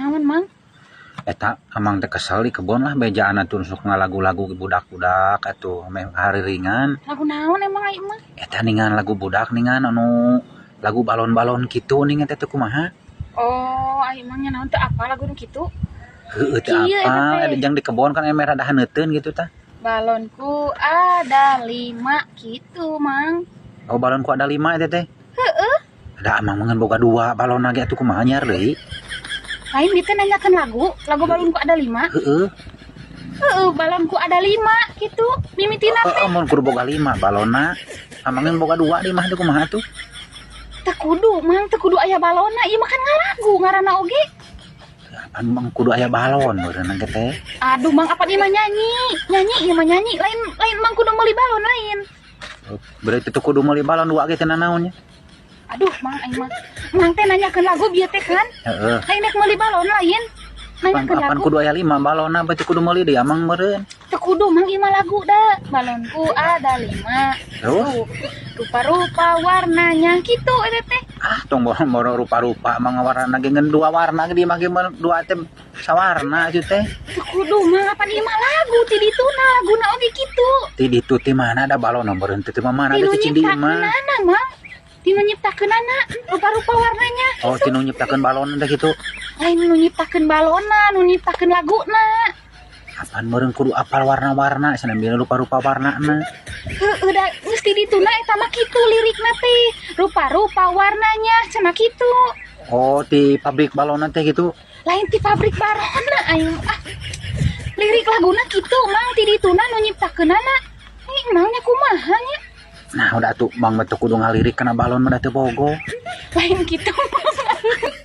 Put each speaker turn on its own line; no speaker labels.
Naon mang?
Eta amang teh kesel di kebon lah bejaan atuh sok ngalagu-lagu budak-budak atuh meh hari ringan.
Lagu naon emang ai mah?
Eta ningan lagu budak ningan anu lagu balon-balon kitu ningan teh kumaha?
Oh, ai mah nya naon teh apa lagu nu kitu?
Heueuh teh
Kieu eta
apa?
teh.
Jang di kebon kan emeh rada haneuteun gitu tah.
Balonku ada 5 gitu, Mang.
Oh balonku ada 5 eta teh.
Heeh.
Da amang mangan boga 2 balon lagi atuh kumaha nyar deui?
Lain kita nanyakan lagu balonku ada 5.
Heeh.
Heeh, balonku ada 5 gitu. Mimitina teh.
Mun kudu boga 5 balonna. Amangin boga 2 di mah teh kumaha tuh?
Teu kudu, Mang, teu kudu aya balonna. Ieu mah kan ngaragu ngaranna oge.
Amang kudu aya balon beureunan teh.
Aduh, Mang, apa ieu mah nyanyi? Nyanyi ieu mah nyanyi. Lain Mang kudu meuli balon lain.
Berarti teu kudu meuli balon 2 ge teh naonnya?
Aduh, Mang, aing mah. Mang teh nanyakeun lagu bieu teh kan.
Heeh.
Lain rek meuli balon lain. Nanyakeun
Apaan
lagu.
kudu aya 5 balonna berarti kudu meuli deui amang meureun.
Teu kudu, Mang, ieu mah lagu da. Balonku ada 5.
Terus?
Rupa-rupa warnanya gitu eta teh.
Tong boro rupa-rupa mah warna ge ngan 2 warna ge di mah ge 2 teh sawarna atuh teh.
Teu kudu, Mang, apa ieu mah lagu ti dituna laguna oge kitu.
Ti ditu ti mana ada balon meureun teh mana ada
Tinu
cicing di
nyiptakeun
imah.
anak, Mang. Tinu nyiptakeun anak, rupa-rupa warnanya.
Oh, tinu nyiptakeun balon teh gitu.
Lain nu nyiptakeun balonna, nu nyiptakeun laguna.
Apaan meureun kudu apal warna-warna sanambil rupa-rupa warnana.
Heueuh da geus ti dituna eta mah kitu lirikna teh. Rupa-rupa warnanya cenah kitu.
Oh, di pabrik balon teh gitu.
Lain ti pabrik balonna aing lirik laguna kitu, Mang, ti dituna nu nyiptakeunana. Ih, mangnya kumaha nya?
Nah, udah tuh Bang betul kudu ngalirik kena balon mah teu bogo.
Lain kitu, Mang.